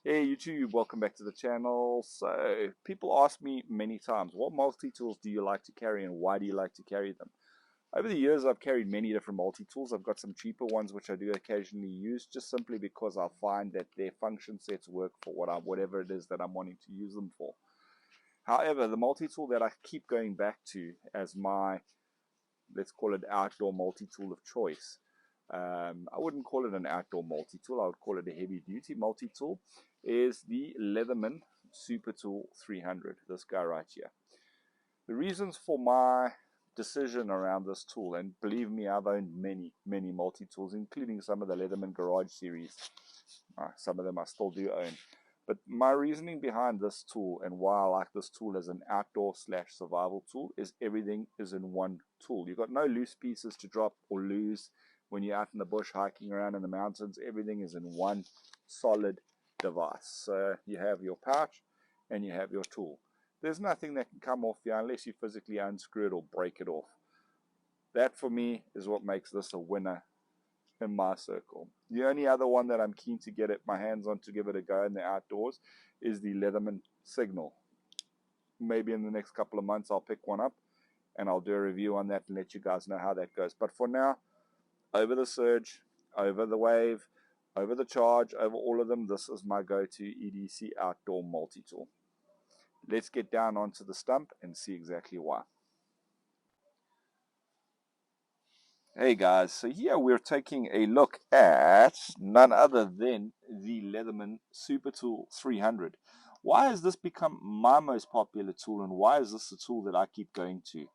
Hey YouTube, welcome back to the channel. So people ask me many times, what multi-tools do you like to carry and why do you like to carry them? Over the years I've carried many different multi-tools. I've got some cheaper ones which I do occasionally use just simply because I find that their function sets work for whatever it is that I'm wanting to use them for. However, the multi-tool that I keep going back to as my, let's call it outdoor multi-tool of choice. I wouldn't call it an outdoor multi-tool, I would call it a heavy-duty multi-tool, is the Leatherman Super Tool 300, this guy right here. The reasons for my decision around this tool, and believe me, I've owned many multi-tools, including some of the Leatherman Garage series. Some of them I still do own. But my reasoning behind this tool and why I like this tool as an outdoor / survival tool is everything is in one tool. You've got no loose pieces to drop or lose when you're out in the bush hiking around in the mountains. Everything is in one solid device. So you have your pouch and you have your tool. There's nothing that can come off you unless you physically unscrew it or break it off. That for me is what makes this a winner in my circle. The only other one that I'm keen to get my hands on to give it a go in the outdoors is the Leatherman Signal. Maybe in the next couple of months I'll pick one up and I'll do a review on that and let you guys know how that goes. But for now, over the Surge, over the Wave, over the Charge, over all of them, this is my go-to EDC outdoor multi-tool. Let's get down onto the stump and see exactly why. Hey guys, so here we're taking a look at none other than the Leatherman Super Tool 300. Why has this become my most popular tool and why is this the tool that I keep going to?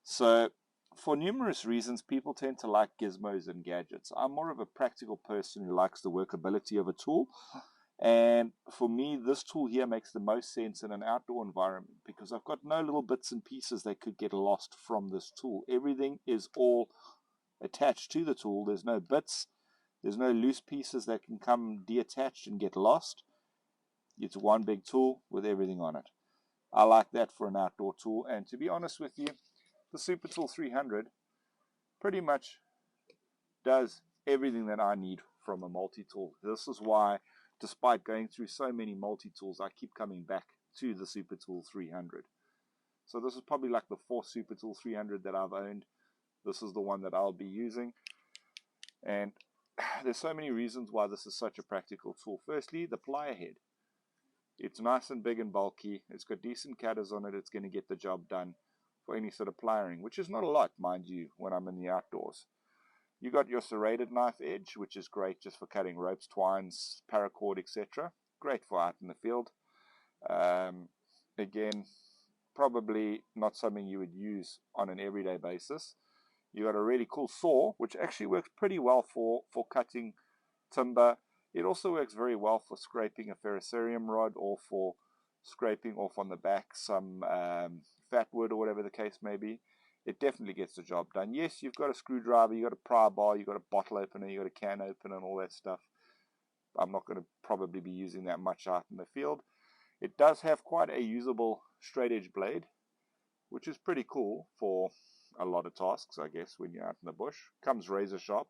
So for numerous reasons, people tend to like gizmos and gadgets. I'm more of a practical person who likes the workability of a tool. And for me, this tool here makes the most sense in an outdoor environment because I've got no little bits and pieces that could get lost from this tool. Everything is all attached to the tool. There's no bits, there's no loose pieces that can come detached and get lost. It's one big tool with everything on it. I like that for an outdoor tool, and to be honest with you, the Super Tool 300 pretty much does everything that I need from a multi-tool. This is why, despite going through so many multi-tools, I keep coming back to the Super Tool 300. So this is probably like the fourth Super Tool 300 that I've owned. This is the one that I'll be using. And there's so many reasons why this is such a practical tool. Firstly, the plier head. It's nice and big and bulky. It's got decent cutters on it. It's going to get the job done for any sort of pliering, which is not a lot, mind you, when I'm in the outdoors. You got your serrated knife edge, which is great just for cutting ropes, twines, paracord, etc. Great for out in the field. Again, probably not something you would use on an everyday basis. You got a really cool saw, which actually works pretty well for cutting timber. It also works very well for scraping a ferrocerium rod or for scraping off on the back some fat wood or whatever the case may be. It definitely gets the job done. Yes, you've got a screwdriver, you've got a pry bar, you've got a bottle opener, you've got a can opener and all that stuff. I'm not going to probably be using that much out in the field. It does have quite a usable straight edge blade, which is pretty cool for a lot of tasks, I guess, when you're out in the bush. Comes razor sharp.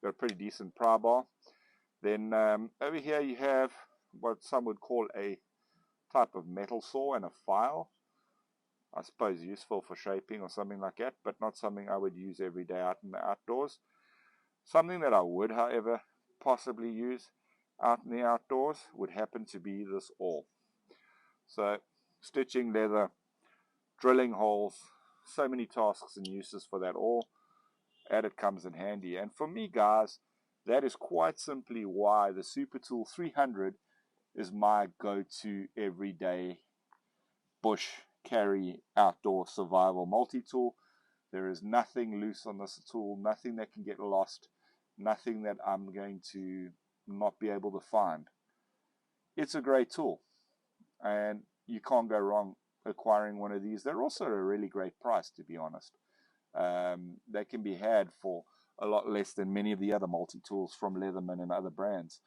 Got a pretty decent pry bar. Then over here you have what some would call a type of metal saw and a file. I suppose useful for shaping or something like that, but not something I would use every day out in the outdoors. Something that I would, however, possibly use out in the outdoors would happen to be this awl. So stitching leather, drilling holes, so many tasks and uses for that awl, and it comes in handy. And for me, guys, that is quite simply why the Super Tool 300 is my go-to everyday bush carry outdoor survival multi-tool. There is nothing loose on this tool, nothing that can get lost, nothing that I'm going to not be able to find. It's a great tool, and you can't go wrong acquiring one of these. They're also a really great price, to be honest. They can be had for a lot less than many of the other multi-tools from Leatherman and other brands.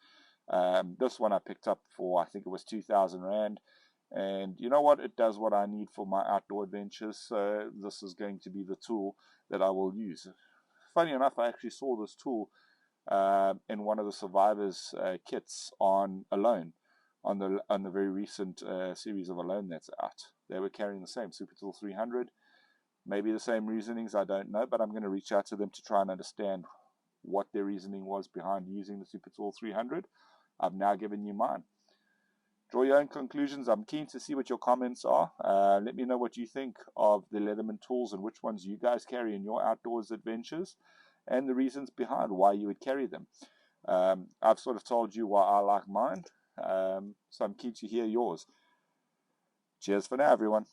This one I picked up for, I think it was 2,000 Rand. And you know what? It does what I need for my outdoor adventures. So this is going to be the tool that I will use. Funny enough, I actually saw this tool in one of the survivors kits on Alone, on the very recent series of Alone that's out. They were carrying the same Super Tool 300. Maybe the same reasonings, I don't know, but I'm going to reach out to them to try and understand what their reasoning was behind using the Super Tool 300. I've now given you mine. Draw your own conclusions. I'm keen to see what your comments are. Let me know what you think of the Leatherman tools and which ones you guys carry in your outdoors adventures, and the reasons behind why you would carry them. I've sort of told you why I like mine, so I'm keen to hear yours. Cheers for now, everyone.